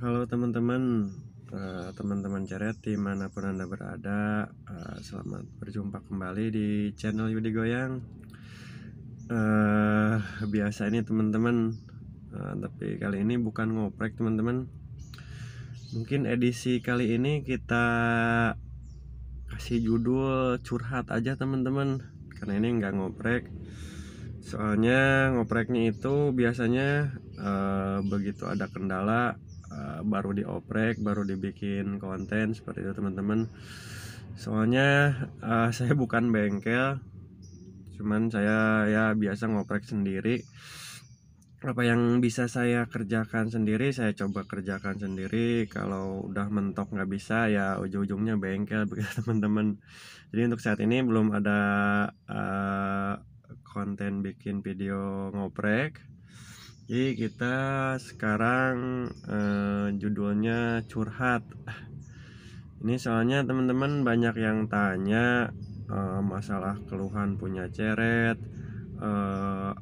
Halo teman-teman, teman-teman Ceret dimanapun Anda berada, selamat berjumpa kembali di channel Yudi Goyang. Biasa ini teman-teman, tapi kali ini bukan ngoprek teman-teman. Mungkin edisi kali ini kita kasih judul curhat aja teman-teman, karena ini nggak ngoprek. Soalnya ngopreknya itu biasanya begitu ada kendala baru dioprek, baru dibikin konten seperti itu teman-teman. Soalnya saya bukan bengkel, cuman saya ya biasa ngoprek sendiri. Apa yang bisa saya kerjakan sendiri saya coba kerjakan sendiri. Kalau udah mentok nggak bisa ya ujung-ujungnya bengkel begitu teman-teman. Jadi untuk saat ini belum ada konten bikin video ngoprek. Jadi kita sekarang judulnya curhat. Ini soalnya teman-teman banyak yang tanya masalah keluhan punya ceret,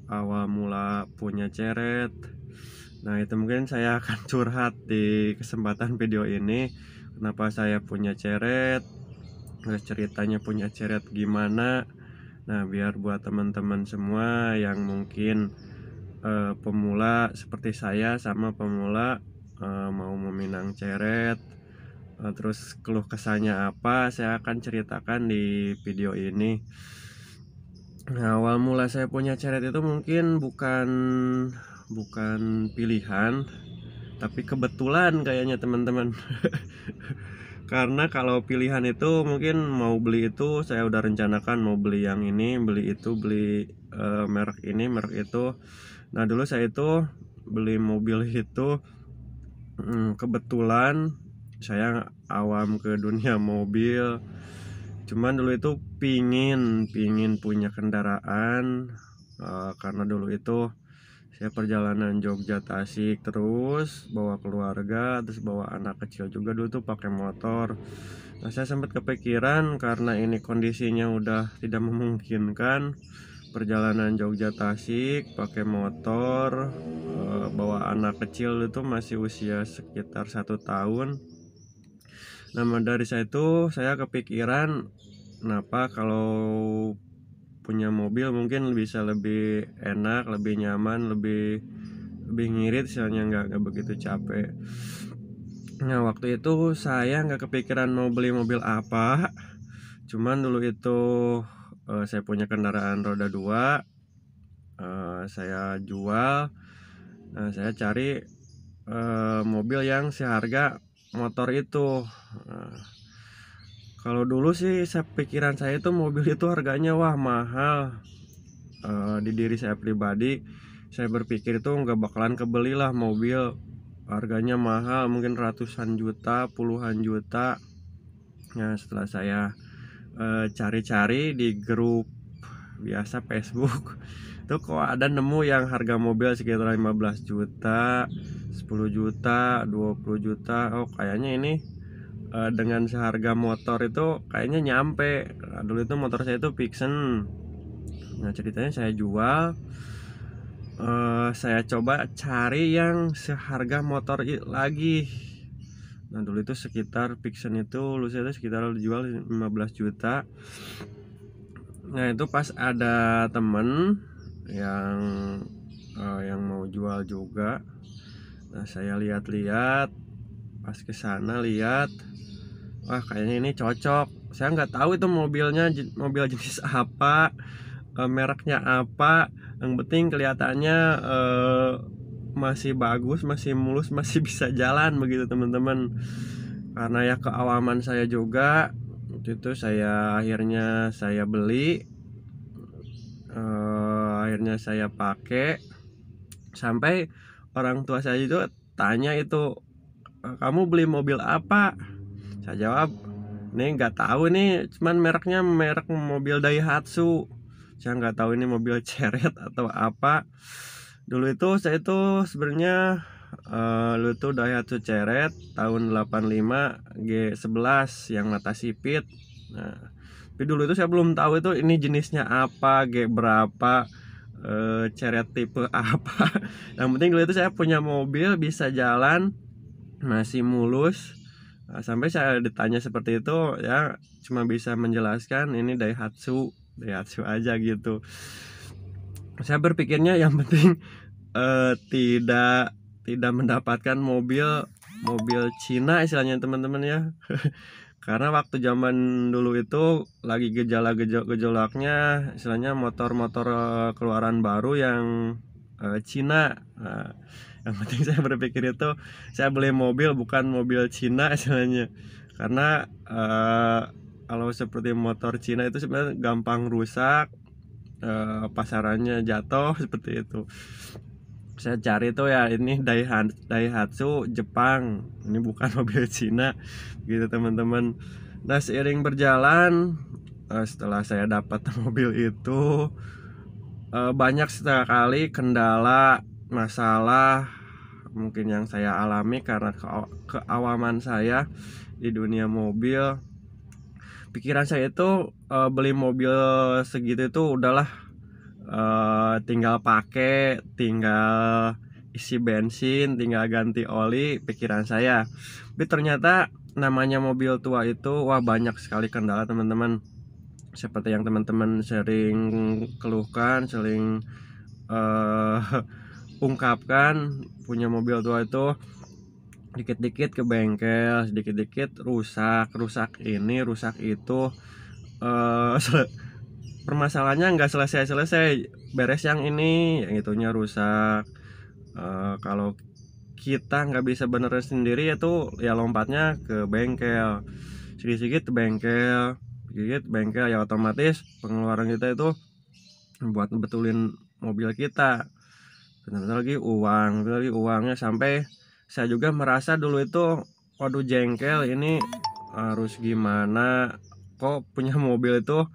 awal mula punya ceret. Nah itu mungkin saya akan curhat di kesempatan video ini. Kenapa saya punya ceret, ceritanya punya ceret gimana. Nah biar buat teman-teman semua yang mungkin pemula seperti saya sama pemula mau meminang ceret, terus keluh kesahnya apa, saya akan ceritakan di video ini. Nah, awal mula saya punya ceret itu mungkin bukan pilihan, tapi kebetulan kayaknya teman-teman. Karena kalau pilihan itu mungkin mau beli itu saya udah rencanakan mau beli yang ini, beli itu, beli merek ini, merek itu. Nah dulu saya itu beli mobil itu kebetulan saya awam ke dunia mobil. Cuman dulu itu pingin punya kendaraan karena dulu itu saya perjalanan Jogja Tasik terus bawa keluarga, terus bawa anak kecil juga dulu tuh pakai motor. Nah saya sempat kepikiran karena ini kondisinya udah tidak memungkinkan perjalanan Jogja Tasik pakai motor, bawa anak kecil itu masih usia sekitar 1 tahun. Nah dari saya itu saya kepikiran kenapa kalau punya mobil mungkin bisa lebih enak, lebih nyaman, lebih ngirit, soalnya nggak begitu capek. Nah waktu itu saya nggak kepikiran mau beli mobil apa, cuman dulu itu saya punya kendaraan roda 2, saya jual. Nah saya cari mobil yang seharga motor itu. Nah, kalau dulu sih pikiran saya itu mobil itu harganya wah mahal. Di diri saya pribadi saya berpikir itu nggak bakalan kebeli lah mobil harganya mahal, mungkin ratusan juta, puluhan juta. Nah setelah saya cari-cari di grup biasa Facebook itu kok ada nemu yang harga mobil sekitar 15 juta, 10 juta, 20 juta. Oh kayaknya ini dengan seharga motor itu kayaknya nyampe. Nah, dulu itu motor saya itu Vixen. Nah ceritanya saya jual, saya coba cari yang seharga motor lagi. Nah dulu itu sekitar Vixen itu lulusnya itu sekitar dijual 15 juta. Nah itu pas ada temen yang mau jual juga. Nah saya lihat-lihat, pas kesana lihat, wah kayaknya ini cocok. Saya nggak tahu itu mobilnya mobil jenis apa, mereknya apa. Yang penting kelihatannya masih bagus, masih mulus, masih bisa jalan begitu teman-teman. Karena ya keawaman saya juga, waktu itu saya akhirnya saya beli, akhirnya saya pakai sampai orang tua saya itu tanya itu, kamu beli mobil apa? Saya jawab, nih nggak tahu nih, cuman mereknya merek mobil Daihatsu. Saya nggak tahu ini mobil ceret atau apa. Dulu itu saya itu sebenarnya dulu itu Daihatsu ceret tahun 85 G11 yang mata sipit. Nah, tapi dulu itu saya belum tahu itu ini jenisnya apa, G berapa, ceret tipe apa. Yang penting dulu itu saya punya mobil bisa jalan, masih mulus. Sampai saya ditanya seperti itu ya cuma bisa menjelaskan ini Daihatsu aja gitu. Saya berpikirnya yang penting tidak mendapatkan mobil Cina istilahnya teman-teman ya. Karena waktu zaman dulu itu lagi gejolaknya istilahnya motor-motor keluaran baru yang Cina. Yang penting saya berpikir itu saya beli mobil bukan mobil Cina istilahnya. Karena kalau seperti motor Cina itu sebenarnya gampang rusak, pasarannya jatuh seperti itu. Saya cari tuh ya ini Daihatsu Jepang, ini bukan mobil Cina gitu teman-teman. Nah seiring berjalan setelah saya dapat mobil itu banyak sekali kendala, masalah mungkin yang saya alami karena keawaman saya di dunia mobil. Pikiran saya itu beli mobil segitu itu udahlah, tinggal pakai, tinggal isi bensin, tinggal ganti oli, pikiran saya. Tapi ternyata namanya mobil tua itu wah banyak sekali kendala teman-teman. Seperti yang teman-teman sering keluhkan, sering ungkapkan, punya mobil tua itu dikit-dikit ke bengkel, sedikit-dikit rusak ini, rusak itu. Permasalahannya nggak selesai beres yang ini, yang itunya rusak. Kalau kita nggak bisa benerin sendiri itu ya lompatnya ke bengkel, sedikit-sedikit bengkel ya otomatis pengeluaran kita itu buat betulin mobil kita. Bentar lagi uangnya sampai saya juga merasa dulu itu waduh jengkel, ini harus gimana kok punya mobil itu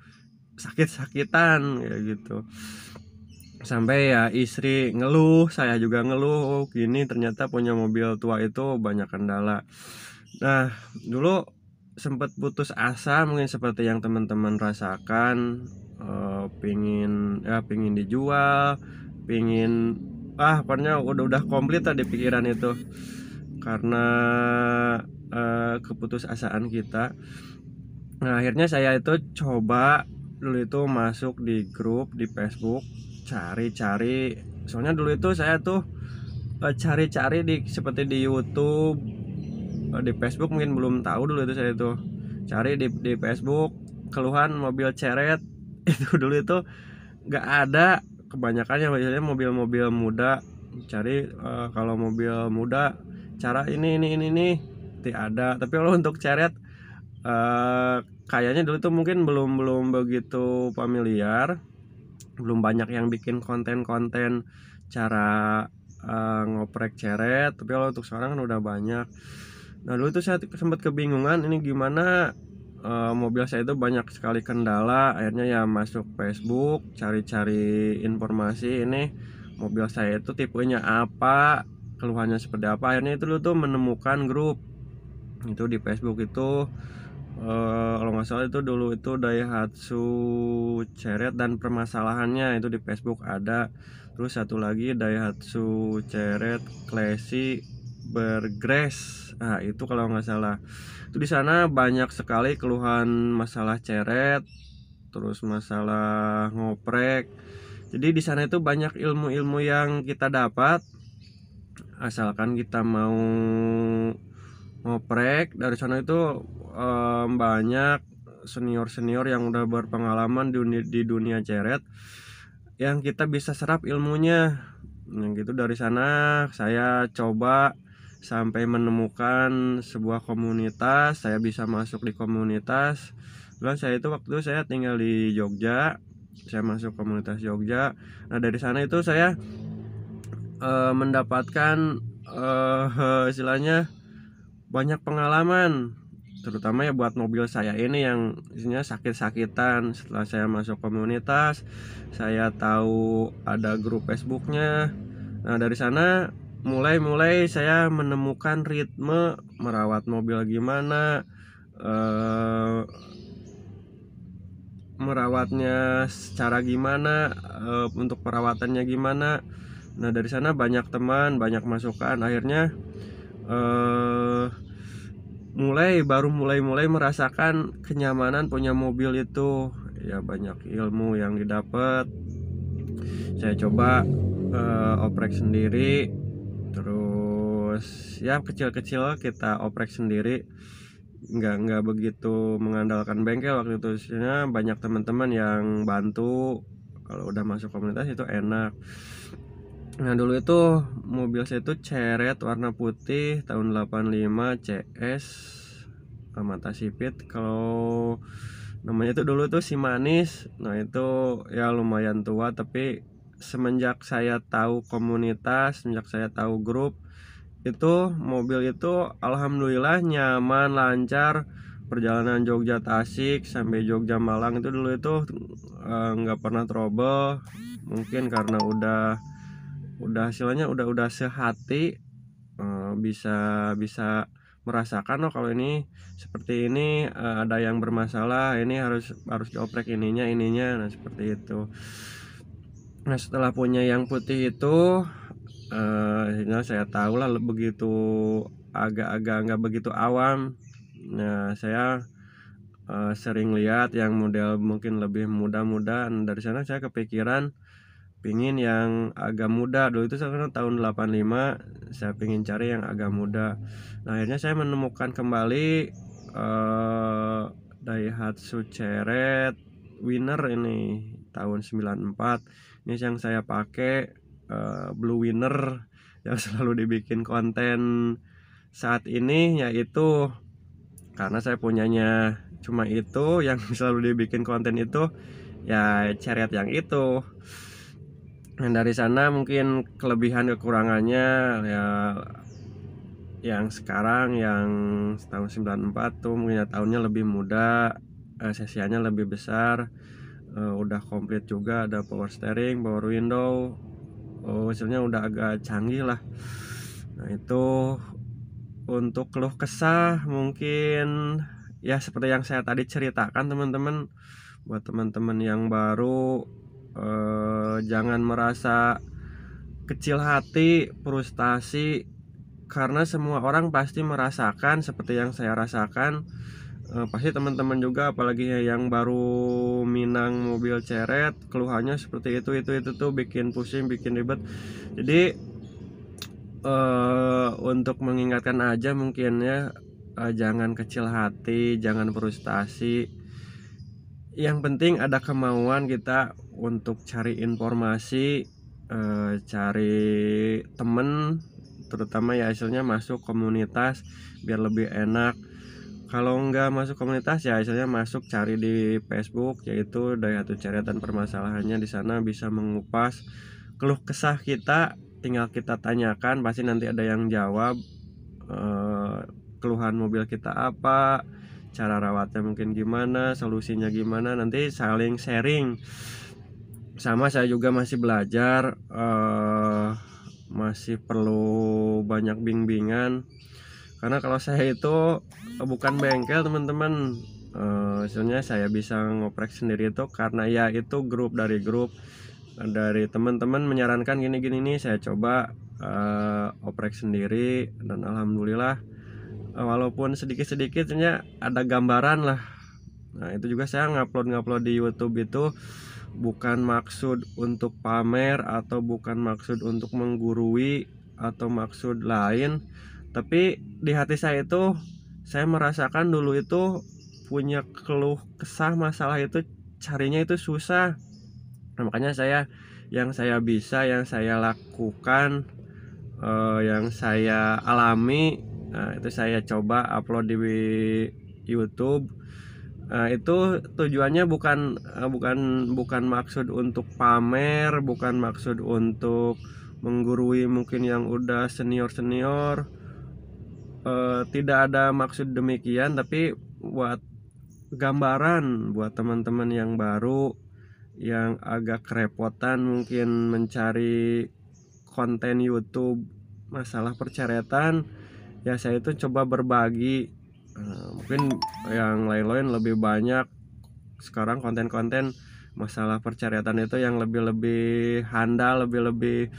sakit-sakitan kayak gitu. Sampai ya istri ngeluh, saya juga ngeluh, gini ternyata punya mobil tua itu banyak kendala. Nah dulu sempat putus asa mungkin seperti yang teman-teman rasakan, pingin dijual, pingin pokoknya udah komplit tadi pikiran itu karena keputusasaan kita. Nah akhirnya saya itu coba dulu itu masuk di grup di Facebook, cari-cari. Soalnya dulu itu saya tuh cari-cari seperti di YouTube, di Facebook mungkin belum tahu dulu itu saya tuh cari di Facebook keluhan mobil ceret. Itu dulu itu nggak ada, kebanyakannya biasanya mobil-mobil muda. Cari kalau mobil muda cara ini tidak ada. Tapi kalau untuk ceret kayaknya dulu tuh mungkin belum begitu familiar, belum banyak yang bikin konten-konten cara ngoprek ceret. Tapi kalau untuk sekarang kan udah banyak. Nah dulu itu saya sempat kebingungan ini gimana, mobil saya itu banyak sekali kendala. Akhirnya ya masuk Facebook, cari-cari informasi ini mobil saya itu tipenya apa, keluhannya seperti apa. Akhirnya itu dulu tuh menemukan grup itu di Facebook itu, kalau nggak salah itu dulu itu Daihatsu Ceret dan permasalahannya itu di Facebook ada. Terus satu lagi Daihatsu Ceret Classy Bergres. Nah itu kalau nggak salah itu di sana banyak sekali keluhan masalah ceret, terus masalah ngoprek. Jadi di sana itu banyak ilmu-ilmu yang kita dapat asalkan kita mau ngoprek. Dari sana itu banyak senior yang udah berpengalaman di dunia ceret yang kita bisa serap ilmunya. Yang gitu dari sana saya coba sampai menemukan sebuah komunitas. Saya bisa masuk di komunitas. Lalu saya itu waktu itu saya tinggal di Jogja, saya masuk komunitas Jogja. Nah dari sana itu saya mendapatkan istilahnya banyak pengalaman, terutama ya buat mobil saya ini yang isinya sakit-sakitan. Setelah saya masuk komunitas, saya tahu ada grup Facebooknya. Nah dari sana mulai saya menemukan ritme merawat mobil gimana, merawatnya secara gimana, untuk perawatannya gimana. Nah dari sana banyak teman, banyak masukan. Akhirnya baru mulai merasakan kenyamanan punya mobil itu. Ya banyak ilmu yang didapat. Saya coba oprek sendiri, terus ya kecil-kecil kita oprek sendiri, nggak begitu mengandalkan bengkel waktu itu. Soalnya banyak teman-teman yang bantu. Kalau udah masuk komunitas itu enak. Nah dulu itu mobil saya itu Ceret warna putih tahun 85 CS mata sipit. Kalau namanya itu dulu tuh si Manis. Nah itu ya lumayan tua, tapi semenjak saya tahu komunitas, semenjak saya tahu grup, itu mobil itu alhamdulillah nyaman, lancar. Perjalanan Jogja Tasik sampai Jogja Malang itu dulu itu nggak pernah trouble. Mungkin karena udah hasilnya udah sehati, bisa bisa merasakan oh kalau ini seperti ini, ada yang bermasalah, ini harus dioprek ininya. Nah seperti itu. Nah setelah punya yang putih itu, akhirnya saya tahu lah begitu, agak nggak begitu awam. Nah saya sering lihat yang model mungkin lebih muda-muda. Dari sana saya kepikiran pingin yang agak muda. Dulu itu saya tahun 85, saya pingin cari yang agak muda. Nah akhirnya saya menemukan kembali Daihatsu Ceret Winner ini tahun 94. Ini yang saya pakai, Blue Winner yang selalu dibikin konten saat ini, yaitu karena saya punyanya cuma itu yang selalu dibikin konten itu, ya Ceret yang itu. Dan dari sana mungkin kelebihan kekurangannya ya, yang sekarang yang tahun 94 tuh mungkin tahunnya lebih muda, sesiannya lebih besar, udah komplit juga, ada power steering, power window, hasilnya udah agak canggih lah. Nah itu untuk keluh kesah mungkin ya seperti yang saya tadi ceritakan teman-teman. Buat teman-teman yang baru, jangan merasa kecil hati, frustasi, karena semua orang pasti merasakan seperti yang saya rasakan. Pasti teman-teman juga, apalagi yang baru minang mobil Ceret, keluhannya seperti itu tuh bikin pusing, bikin ribet. Jadi untuk mengingatkan aja mungkin ya, jangan kecil hati, jangan frustasi. Yang penting ada kemauan kita untuk cari informasi, cari temen, terutama ya hasilnya masuk komunitas biar lebih enak. Kalau nggak masuk komunitas ya hasilnya masuk cari di Facebook, yaitu Daihatsu Ceret, dan permasalahannya di sana bisa mengupas keluh kesah kita. Tinggal kita tanyakan, pasti nanti ada yang jawab. Keluhan mobil kita apa, cara rawatnya mungkin gimana, solusinya gimana, nanti saling sharing. Sama saya juga masih belajar, masih perlu banyak bimbingan, karena kalau saya itu bukan bengkel teman-teman. Hasilnya saya bisa ngoprek sendiri itu karena ya itu grup dari teman-teman menyarankan gini-gini nih, saya coba oprek sendiri, dan alhamdulillah walaupun sedikit-sedikitnya ada gambaran lah. Nah itu juga saya ngupload di YouTube itu bukan maksud untuk pamer atau bukan maksud untuk menggurui atau maksud lain, tapi di hati saya itu saya merasakan dulu itu punya keluh kesah masalah itu carinya itu susah. Nah, makanya yang saya bisa, yang saya lakukan, yang saya alami, itu saya coba upload di YouTube. Itu tujuannya bukan maksud untuk pamer, bukan maksud untuk menggurui mungkin yang udah senior. Tidak ada maksud demikian, tapi buat gambaran buat teman-teman yang baru, yang agak kerepotan mungkin mencari konten YouTube masalah perceretan, ya saya itu coba berbagi. Mungkin yang lain-lain lebih banyak sekarang konten-konten masalah perceretan itu yang lebih handal, lebih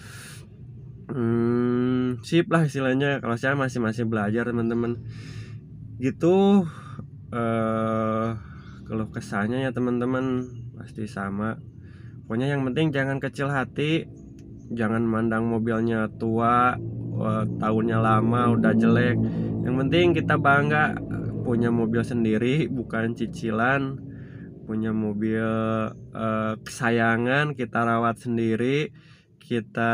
sip lah istilahnya. Kalau saya masih belajar teman-teman. gitu. Keluh kesahnya ya teman-teman pasti sama. Pokoknya yang penting jangan kecil hati, jangan mandang mobilnya tua, tahunnya lama udah jelek. Yang penting kita bangga punya mobil sendiri, bukan cicilan. Punya mobil kesayangan, kita rawat sendiri, kita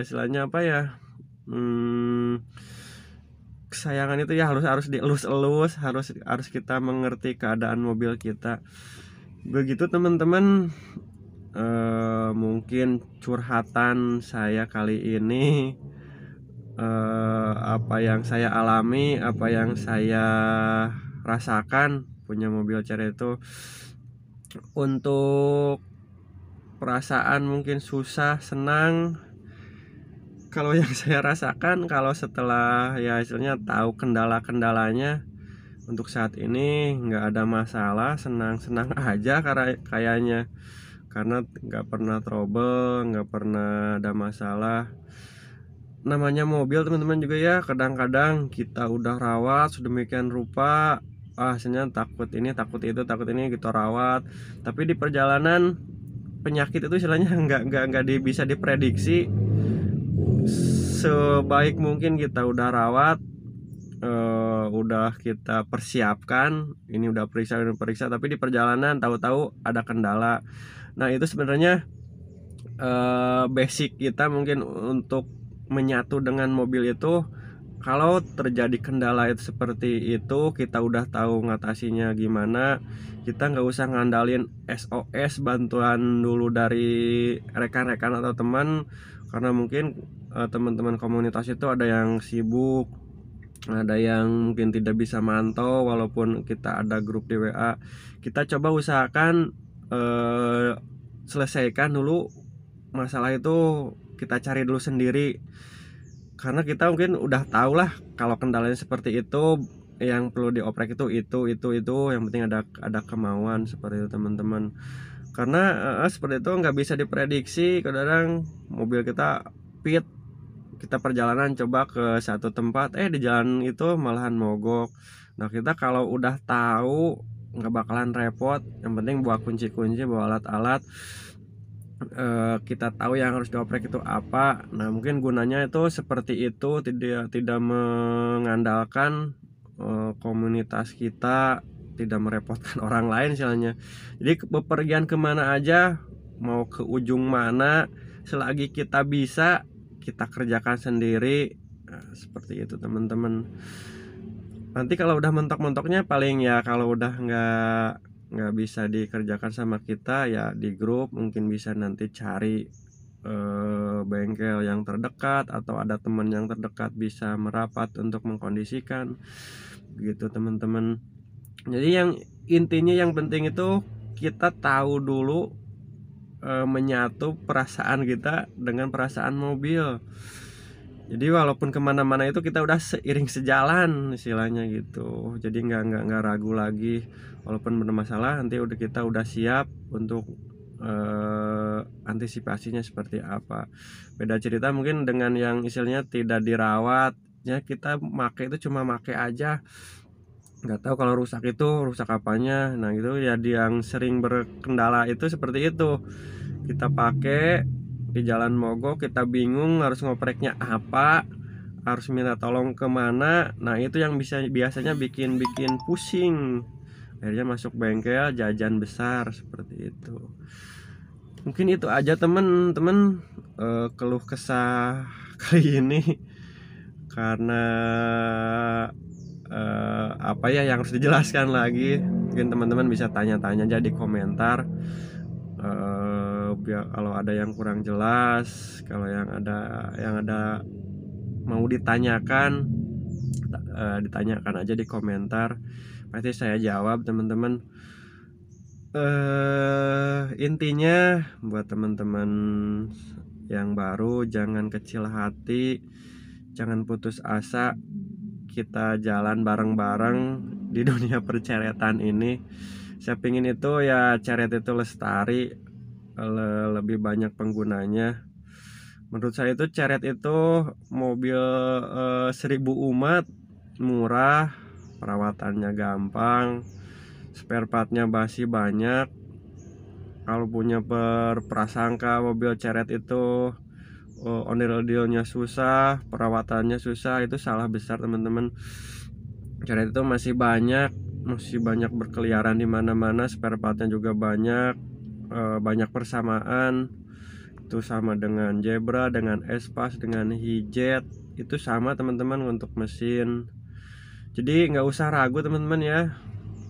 istilahnya apa ya, kesayangan itu ya harus dielus-elus, harus kita mengerti keadaan mobil kita. Begitu teman-teman, mungkin curhatan saya kali ini, apa yang saya alami, apa yang saya rasakan punya mobil CR itu. Untuk perasaan mungkin susah, senang. Kalau yang saya rasakan, kalau setelah ya istilahnya tahu kendala-kendalanya, untuk saat ini nggak ada masalah, senang-senang aja karena kayaknya, karena nggak pernah trouble, nggak pernah ada masalah. Namanya mobil teman-teman juga ya, kadang-kadang kita udah rawat sedemikian rupa, hasilnya takut ini takut itu takut ini kita rawat, tapi di perjalanan penyakit itu istilahnya nggak bisa diprediksi. Sebaik mungkin kita udah rawat, udah kita persiapkan, ini udah periksa, tapi di perjalanan tahu-tahu ada kendala. Nah itu sebenarnya basic kita mungkin untuk menyatu dengan mobil itu. Kalau terjadi kendala itu seperti itu, kita udah tahu ngatasinya gimana. Kita nggak usah ngandalin SOS bantuan dulu dari rekan-rekan atau teman, karena mungkin teman-teman komunitas itu ada yang sibuk, ada yang mungkin tidak bisa mantau walaupun kita ada grup di WA. Kita coba usahakan selesaikan dulu masalah itu, kita cari dulu sendiri, karena kita mungkin udah tahu lah kalau kendalanya seperti itu, yang perlu dioprek itu yang penting ada kemauan seperti itu teman-teman. Karena seperti itu nggak bisa diprediksi, kadang mobil kita pit, kita perjalanan coba ke satu tempat, di jalan itu malahan mogok. Nah kita kalau udah tahu nggak bakalan repot, yang penting bawa kunci-kunci, bawa alat-alat, kita tahu yang harus dioprek itu apa. Nah mungkin gunanya itu seperti itu, tidak mengandalkan komunitas kita, tidak merepotkan orang lain misalnya. Jadi bepergian kemana aja, mau ke ujung mana, selagi kita bisa, kita kerjakan sendiri. Nah, seperti itu teman-teman. Nanti kalau udah mentok-mentoknya paling ya, kalau udah nggak bisa dikerjakan sama kita ya di grup, mungkin bisa nanti cari bengkel yang terdekat, atau ada teman yang terdekat bisa merapat untuk mengkondisikan gitu teman-teman. Jadi yang intinya yang penting itu kita tahu dulu, menyatu perasaan kita dengan perasaan mobil. Jadi walaupun kemana-mana itu kita udah seiring sejalan istilahnya gitu. Jadi nggak ragu lagi, walaupun bermasalah nanti kita udah siap untuk antisipasinya seperti apa. Beda cerita mungkin dengan yang istilahnya tidak dirawat, ya kita make itu cuma make aja, nggak tahu kalau rusak itu rusak apanya. Nah gitu ya, yang sering berkendala itu seperti itu, kita pakai di jalan mogok, kita bingung harus ngopreknya apa, harus minta tolong kemana. Nah itu yang biasanya bikin pusing, akhirnya masuk bengkel jajan besar seperti itu. Mungkin itu aja temen-temen, keluh kesah kali ini, karena apa ya yang harus dijelaskan lagi. Mungkin teman-teman bisa tanya-tanya aja di komentar, biar kalau ada yang kurang jelas, kalau yang ada mau ditanyakan, ditanyakan aja di komentar, pasti saya jawab teman-teman. Intinya buat teman-teman yang baru, jangan kecil hati, jangan putus asa, kita jalan bareng-bareng di dunia perceretan ini. Saya pingin itu ya ceret itu lestari, lebih banyak penggunanya. Menurut saya itu ceret itu mobil 1000 umat, murah, perawatannya gampang, spare partnya masih banyak. Kalau punya prasangka mobil ceret itu ondel-ondelnya susah, perawatannya susah, itu salah besar teman-teman. Ceret itu masih banyak berkeliaran di mana-mana, spare partnya juga banyak, banyak persamaan. Itu sama dengan Zebra, dengan Espas, dengan Hijet, itu sama teman-teman untuk mesin. Jadi nggak usah ragu teman-teman ya.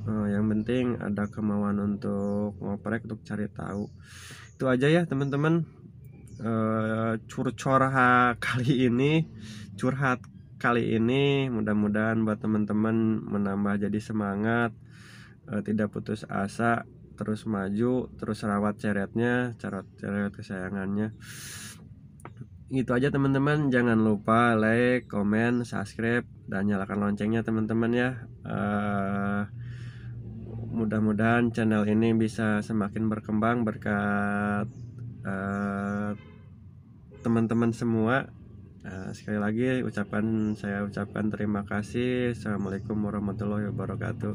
Yang penting ada kemauan untuk ngoprek, untuk cari tahu. Itu aja ya teman-teman. Curhat kali ini mudah-mudahan buat teman-teman menambah jadi semangat, tidak putus asa, terus maju, terus rawat ceretnya, ceret kesayangannya. Itu aja teman-teman, jangan lupa like, komen, subscribe, dan nyalakan loncengnya teman-teman ya. Mudah-mudahan channel ini bisa semakin berkembang berkat teman-teman semua. Sekali lagi saya ucapkan terima kasih. Assalamualaikum warahmatullahi wabarakatuh.